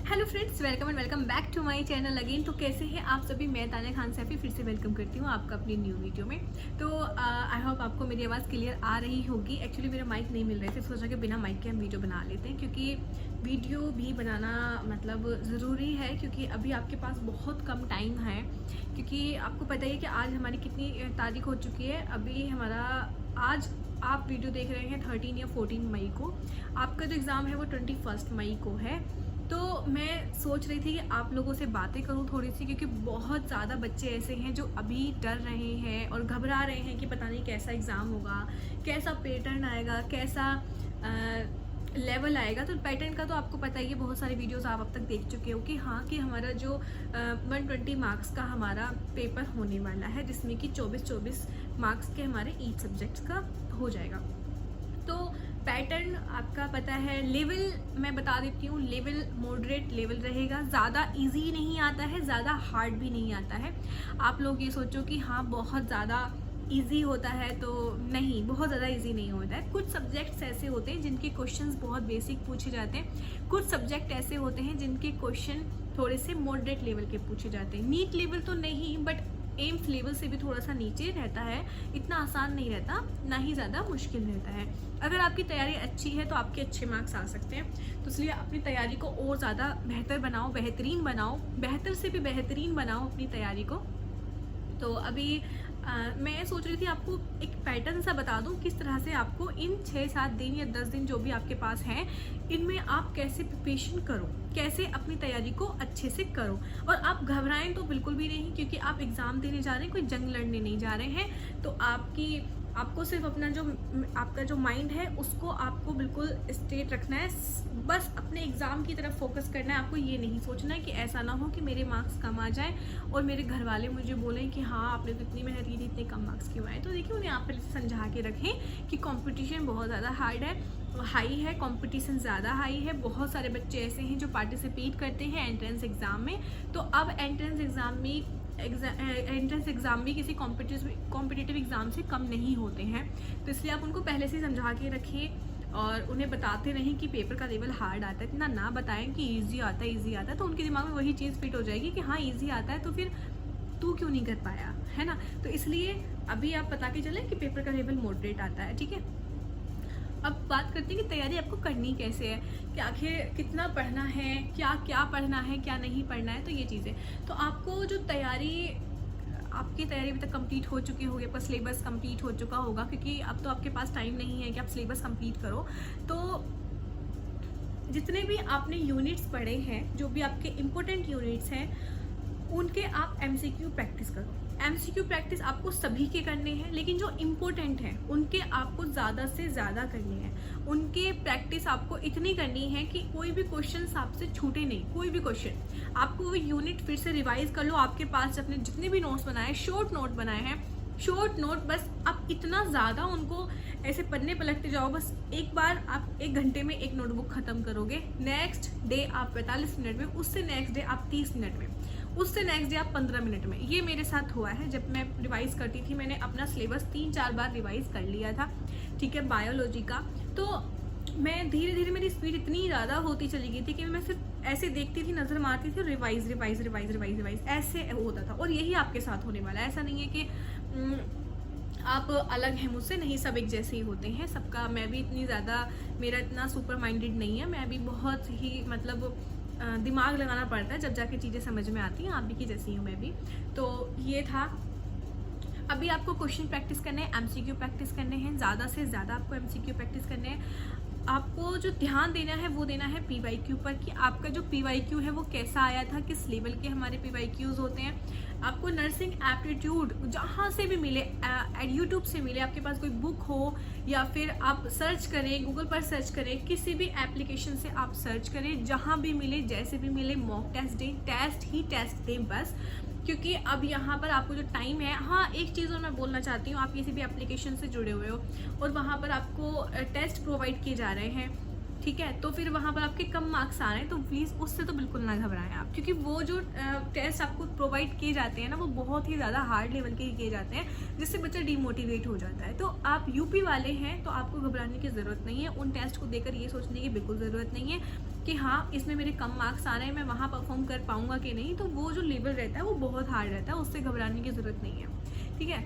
Hello friends, welcome and welcome back to my channel again. तो कैसे हैं आप सभी? मैं तानिया खान सैफी फिर से वेलकम करती हूँ आपका अपनी न्यू वीडियो में। तो आई होप आपको मेरी आवाज़ क्लियर आ रही होगी। एक्चुअली मेरा माइक नहीं मिल रहे थे, सोचा कि बिना माइक के हम वीडियो बना लेते हैं, क्योंकि वीडियो भी बनाना मतलब ज़रूरी है, क्योंकि अभी आपके पास बहुत कम टाइम है। क्योंकि आपको पता ही है कि आज हमारी कितनी तारीख हो चुकी है। अभी हमारा आज आप वीडियो देख रहे हैं 13 या 14 मई को। आपका जो एग्ज़ाम है वो 21 मई को है। तो मैं सोच रही थी कि आप लोगों से बातें करूं थोड़ी सी, क्योंकि बहुत ज़्यादा बच्चे ऐसे हैं जो अभी डर रहे हैं और घबरा रहे हैं कि पता नहीं कैसा एग्ज़ाम होगा, कैसा पैटर्न आएगा, कैसा लेवल आएगा। तो पैटर्न का तो आपको पता ही है, बहुत सारे वीडियोस आप अब तक देख चुके हो कि हाँ कि हमारा जो 120 मार्क्स का हमारा पेपर होने वाला है, जिसमें कि 24 मार्क्स के हमारे ईच सब्जेक्ट्स का हो जाएगा। तो पैटर्न आपका पता है। लेवल मैं बता देती हूँ, लेवल मॉडरेट लेवल रहेगा। ज़्यादा इजी नहीं आता है, ज़्यादा हार्ड भी नहीं आता है। आप लोग ये सोचो कि हाँ बहुत ज़्यादा इजी होता है, तो नहीं, बहुत ज़्यादा इजी नहीं होता है। कुछ सब्जेक्ट्स ऐसे होते हैं जिनके क्वेश्चंस बहुत बेसिक पूछे जाते हैं। कुछ सब्जेक्ट ऐसे होते हैं जिनके क्वेश्चन थोड़े से मॉडरेट लेवल के पूछे जाते हैं। नीट लेवल तो नहीं, बट एम्स लेवल से भी थोड़ा सा नीचे रहता है। इतना आसान नहीं रहता, ना ही ज़्यादा मुश्किल रहता है। अगर आपकी तैयारी अच्छी है तो आपके अच्छे मार्क्स आ सकते हैं। तो इसलिए अपनी तैयारी को और ज़्यादा बेहतर बनाओ, बेहतरीन बनाओ, बेहतर से भी बेहतरीन बनाओ अपनी तैयारी को। तो अभी मैं सोच रही थी आपको एक पैटर्न सा बता दूं, किस तरह से आपको इन 6-7 दिन या 10 दिन जो भी आपके पास हैं, इनमें आप कैसे प्रिपरेशन करो, कैसे अपनी तैयारी को अच्छे से करो। और आप घबराएं तो बिल्कुल भी नहीं, क्योंकि आप एग्ज़ाम देने जा रहे हैं, कोई जंग लड़ने नहीं जा रहे हैं। तो आपको सिर्फ अपना जो आपका जो माइंड है उसको आपको बिल्कुल स्ट्रेट रखना है। बस अपने एग्ज़ाम की तरफ फोकस करना है। आपको ये नहीं सोचना है कि ऐसा ना हो कि मेरे मार्क्स कम आ जाएं और मेरे घर वाले मुझे बोलें कि हाँ आपने तो इतनी मेहनत की थी, इतने कम मार्क्स क्यों आए। तो देखिए, उन्हें आप पहले समझा के रखें कि कंपटीशन बहुत ज़्यादा हार्ड है, हाई है, कंपटीशन ज़्यादा हाई है। बहुत सारे बच्चे ऐसे हैं जो पार्टिसिपेट करते हैं एंट्रेंस एग्ज़ाम में। तो अब एंट्रेंस एग्ज़ाम भी किसी कॉम्पिटिटिव एग्ज़ाम से कम नहीं होते हैं। तो इसलिए आप उनको पहले से समझा के रखें और उन्हें बताते रहें कि पेपर का लेवल हार्ड आता है। इतना ना बताएं कि ईजी आता है, ईजी आता है, तो उनके दिमाग में वही चीज़ फिट हो जाएगी कि हाँ ईजी आता है, तो फिर तू क्यों नहीं कर पाया, है ना। तो इसलिए अभी आप बता के चलें कि पेपर का लेवल मॉडरेट आता है, ठीक है। अब बात करते हैं कि तैयारी आपको करनी कैसे है, कि आखिर कितना पढ़ना है, क्या क्या पढ़ना है, क्या नहीं पढ़ना है। तो ये चीज़ें, तो आपको जो आपकी तैयारी अभी तक कंप्लीट हो चुकी होगी, आपका सिलेबस कंप्लीट हो चुका होगा, क्योंकि अब तो आपके पास टाइम नहीं है कि आप सिलेबस कंप्लीट करो। तो जितने भी आपने यूनिट्स पढ़े हैं, जो भी आपके इम्पोर्टेंट यूनिट्स हैं, उनके आप एमसीक्यू प्रैक्टिस करो। एमसीक्यू प्रैक्टिस आपको सभी के करने हैं, लेकिन जो इम्पोर्टेंट हैं उनके आपको ज़्यादा से ज़्यादा करने हैं। उनके प्रैक्टिस आपको इतनी करनी है कि कोई भी क्वेश्चन आपसे छूटे नहीं। कोई भी क्वेश्चन आपको वो यूनिट फिर से रिवाइज कर लो। आपके पास अपने जितने भी नोट्स बनाए, शॉर्ट नोट बनाए हैं, शॉर्ट नोट, बस आप इतना ज़्यादा उनको ऐसे पन्ने पलटते जाओ। बस एक बार आप 1 घंटे में एक नोटबुक ख़त्म करोगे, नेक्स्ट डे आप 45 मिनट में, उससे नेक्स्ट डे आप 30 मिनट में, उससे नेक्स्ट डे आप 15 मिनट में। ये मेरे साथ हुआ है। जब मैं रिवाइज़ करती थी, मैंने अपना सिलेबस 3-4 बार रिवाइज़ कर लिया था, ठीक है, बायोलॉजी का। तो मैं धीरे धीरे मेरी स्पीड इतनी ज़्यादा होती चली गई थी कि मैं सिर्फ ऐसे देखती थी, नज़र मारती थी, revise revise revise revise revise ऐसे होता था। और यही आपके साथ होने वाला है। ऐसा नहीं है कि आप अलग हैं मुझसे, नहीं, सब एक जैसे ही होते हैं सबका। मैं भी इतनी ज़्यादा, मेरा इतना सुपर माइंडेड नहीं है। मैं भी बहुत ही मतलब दिमाग लगाना पड़ता है, जब जाके चीज़ें समझ में आती हैं। आप भी की जैसी हूँ मैं भी। तो ये था। अभी आपको क्वेश्चन प्रैक्टिस करने हैं, एमसीक्यू प्रैक्टिस करने हैं, ज़्यादा से ज़्यादा आपको एमसीक्यू प्रैक्टिस करने हैं। आपको जो ध्यान देना है वो देना है पीवाईक्यू पर, कि आपका जो पीवाईक्यू है वो कैसा आया था, किस लेवल के हमारे पीवाईक्यूज होते हैं। आपको नर्सिंग एप्टीट्यूड जहाँ से भी मिले, यूट्यूब से मिले, आपके पास कोई बुक हो या फिर आप सर्च करें, गूगल पर सर्च करें, किसी भी एप्लीकेशन से आप सर्च करें, जहाँ भी मिले, जैसे भी मिले, मॉक टेस्ट दें, टेस्ट दें बस। क्योंकि अब यहाँ पर आपको जो टाइम है, हाँ एक चीज़ और मैं बोलना चाहती हूँ, आप किसी भी एप्लीकेशन से जुड़े हुए हो और वहाँ पर आपको टेस्ट प्रोवाइड किए जा रहे हैं, ठीक है, तो फिर वहाँ पर आपके कम मार्क्स आ रहे हैं, तो प्लीज़ उससे तो बिल्कुल ना घबराएं आप, क्योंकि वो जो टेस्ट आपको प्रोवाइड किए जाते हैं ना, वो बहुत ही ज़्यादा हार्ड लेवल के किए जाते हैं, जिससे बच्चा डिमोटिवेट हो जाता है। तो आप यूपी वाले हैं तो आपको घबराने की ज़रूरत नहीं है। उन टेस्ट को देकर ये सोचने की बिल्कुल ज़रूरत नहीं है। कि हाँ इसमें मेरे कम मार्क्स आ रहे हैं, मैं वहाँ परफॉर्म कर पाऊँगा कि नहीं, तो वो जो लेवल रहता है वो बहुत हार्ड रहता है, उससे घबराने की ज़रूरत नहीं है। ठीक है,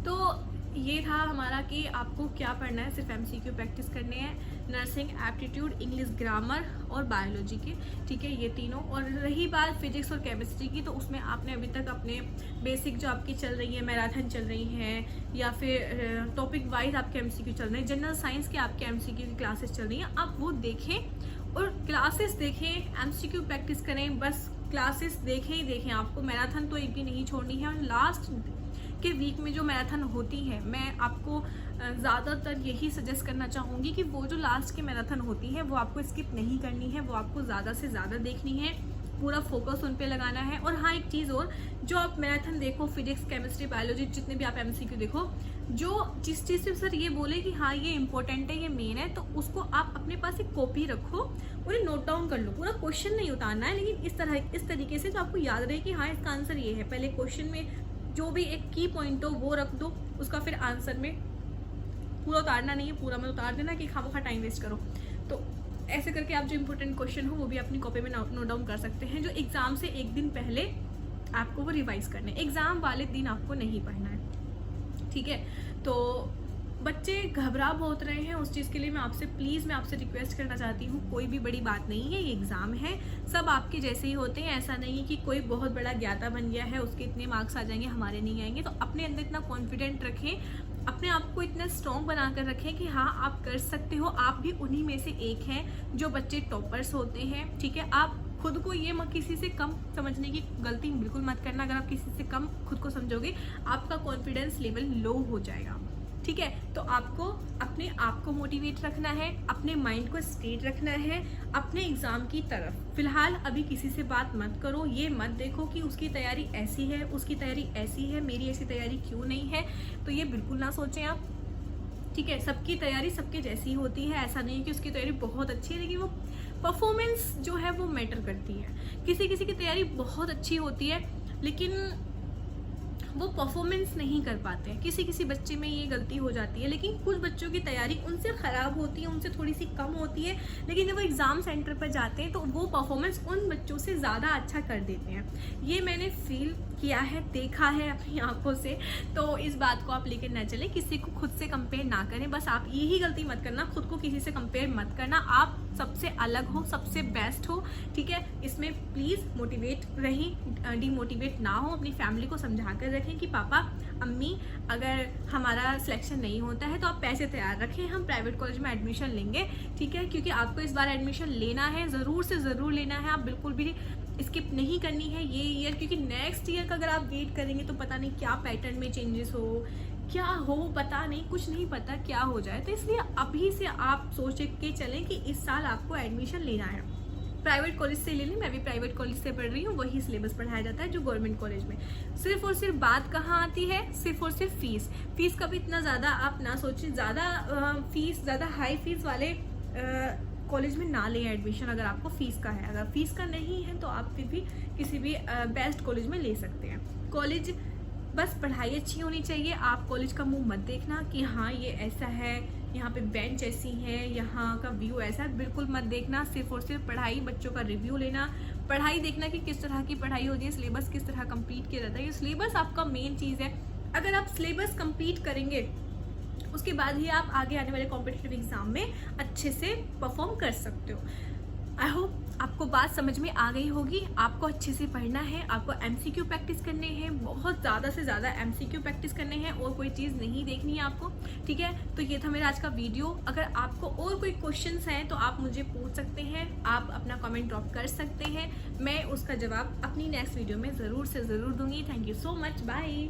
तो ये था हमारा कि आपको क्या पढ़ना है, सिर्फ एमसीक्यू प्रैक्टिस करने हैं, नर्सिंग, एप्टीट्यूड, इंग्लिश ग्रामर और बायोलॉजी के। ठीक है, ये तीनों। और रही बात फिजिक्स और केमिस्ट्री की, तो उसमें आपने अभी तक अपने बेसिक जो आपकी चल रही है, मैराथन चल रही है या फिर टॉपिक वाइज आपके एमसीक्यू चल रहे हैं, जनरल साइंस के आपके एमसीक्यू की क्लासेस चल रही हैं, आप वो देखें और क्लासेस देखें, एमसीक्यू प्रैक्टिस करें, बस क्लासेस देखें ही देखें। आपको मैराथन तो एक भी नहीं छोड़नी है। और लास्ट के वीक में जो मैराथन होती है, मैं आपको ज़्यादातर यही सजेस्ट करना चाहूँगी कि वो जो लास्ट की मैराथन होती है वो आपको स्किप नहीं करनी है, वो आपको ज़्यादा से ज़्यादा देखनी है, पूरा फोकस उन पे लगाना है। और हाँ, एक चीज़ और, जो आप मैराथन देखो, फिजिक्स, केमिस्ट्री, बायोलॉजी, जितने भी आप एमसीक्यू देखो, जो जिस चीज़ से सर ये बोले कि हाँ ये इंपॉर्टेंट है, ये मेन है, तो उसको आप अपने पास एक कॉपी रखो, उन्हें नोट डाउन कर लो। पूरा क्वेश्चन नहीं उतारना है, लेकिन इस तरीके से जो आपको याद रहे कि हाँ इसका आंसर ये है। पहले क्वेश्चन में जो भी एक की पॉइंट हो वो रख दो, उसका फिर आंसर में पूरा उतारना नहीं है, पूरा मत उतार देना कि खामखा टाइम वेस्ट करो। तो ऐसे करके आप जो इंपॉर्टेंट क्वेश्चन हो वो भी अपनी कॉपी में नोट डाउन कर सकते हैं। जो एग्जाम से एक दिन पहले आपको वो रिवाइज करने, एग्जाम वाले दिन आपको नहीं पढ़ना है। ठीक है, तो बच्चे घबरा बहुत रहे हैं, उस चीज़ के लिए मैं आपसे रिक्वेस्ट करना चाहती हूँ, कोई भी बड़ी बात नहीं है, ये एग्ज़ाम है, सब आपके जैसे ही होते हैं। ऐसा नहीं है कि कोई बहुत बड़ा ज्ञाता बन गया है, उसके इतने मार्क्स आ जाएंगे, हमारे नहीं आएंगे। तो अपने अंदर इतना कॉन्फिडेंट रखें, अपने आप को इतना स्ट्रॉन्ग बना कर रखें कि हाँ आप कर सकते हो। आप भी उन्हीं में से एक हैं जो बच्चे टॉपर्स होते हैं। ठीक है, आप खुद को ये किसी से कम समझने की गलती बिल्कुल मत करना। अगर आप किसी से कम खुद को समझोगे, आपका कॉन्फिडेंस लेवल लो हो जाएगा। ठीक है, तो आपको अपने आप को मोटिवेट रखना है, अपने माइंड को स्ट्रेट रखना है अपने एग्ज़ाम की तरफ। फिलहाल अभी किसी से बात मत करो, ये मत देखो कि उसकी तैयारी ऐसी है, उसकी तैयारी ऐसी है, मेरी ऐसी तैयारी क्यों नहीं है, तो ये बिल्कुल ना सोचें आप। ठीक है, सबकी तैयारी सबके जैसी होती है, ऐसा नहीं है कि उसकी तैयारी बहुत अच्छी है, लेकिन वो परफॉर्मेंस जो है वो मैटर करती है। किसी किसी की तैयारी बहुत अच्छी होती है लेकिन वो परफॉर्मेंस नहीं कर पाते हैं, किसी किसी बच्चे में ये गलती हो जाती है। लेकिन कुछ बच्चों की तैयारी उनसे ख़राब होती है, उनसे थोड़ी सी कम होती है, लेकिन जब वो एग्ज़ाम सेंटर पर जाते हैं तो वो परफॉर्मेंस उन बच्चों से ज़्यादा अच्छा कर देते हैं। ये मैंने फील किया है, देखा है अपनी आंखों से। तो इस बात को आप लेकर ना चलें, किसी को खुद से कंपेयर ना करें। बस आप यही गलती मत करना, खुद को किसी से कंपेयर मत करना। आप सबसे अलग हो, सबसे बेस्ट हो। ठीक है, इसमें प्लीज़ मोटिवेट रहें, डीमोटिवेट ना हो। अपनी फैमिली को समझा कर रखें कि पापा अम्मी अगर हमारा सिलेक्शन नहीं होता है तो आप पैसे तैयार रखें, हम प्राइवेट कॉलेज में एडमिशन लेंगे। ठीक है, क्योंकि आपको इस बार एडमिशन लेना है, ज़रूर से ज़रूर लेना है। आप बिल्कुल भी स्किप नहीं करनी है ये ईयर, क्योंकि नेक्स्ट ईयर का अगर आप वेट करेंगे तो पता नहीं क्या पैटर्न में चेंजेस हो, क्या हो, पता नहीं, कुछ नहीं पता क्या हो जाए। तो इसलिए अभी से आप सोच के चलें कि इस साल आपको एडमिशन लेना है। प्राइवेट कॉलेज से ले लें, मैं भी प्राइवेट कॉलेज से पढ़ रही हूँ, वही सिलेबस पढ़ाया जाता है जो गवर्नमेंट कॉलेज में। सिर्फ और सिर्फ बात कहाँ आती है, सिर्फ और सिर्फ फीस का भी इतना ज़्यादा आप ना सोचें। ज़्यादा हाई फीस वाले कॉलेज में ना लें एडमिशन। अगर आपको फ़ीस का है, अगर फ़ीस का नहीं है तो आप फिर भी किसी भी बेस्ट कॉलेज में ले सकते हैं। कॉलेज बस पढ़ाई अच्छी होनी चाहिए। आप कॉलेज का मुंह मत देखना कि हाँ ये ऐसा है, यहाँ पे बेंच ऐसी है, यहाँ का व्यू ऐसा है, बिल्कुल मत देखना। सिर्फ और सिर्फ पढ़ाई, बच्चों का रिव्यू लेना, पढ़ाई देखना कि किस तरह की पढ़ाई होती है, सिलेबस किस तरह कंप्लीट किया जाता है। ये सिलेबस आपका मेन चीज़ है। अगर आप सिलेबस कंप्लीट करेंगे उसके बाद ही आप आगे आने वाले कॉम्पिटिटिव एग्जाम में अच्छे से परफॉर्म कर सकते हो। आई होप आपको बात समझ में आ गई होगी। आपको अच्छे से पढ़ना है, आपको एमसीक्यू प्रैक्टिस करने हैं, बहुत ज़्यादा से ज़्यादा एमसीक्यू प्रैक्टिस करने हैं, और कोई चीज़ नहीं देखनी है आपको। ठीक है, तो ये था मेरा आज का वीडियो। अगर आपको और कोई क्वेश्चंस हैं तो आप मुझे पूछ सकते हैं, आप अपना कमेंट ड्रॉप कर सकते हैं, मैं उसका जवाब अपनी नेक्स्ट वीडियो में ज़रूर से ज़रूर दूंगी। Thank you so much, bye.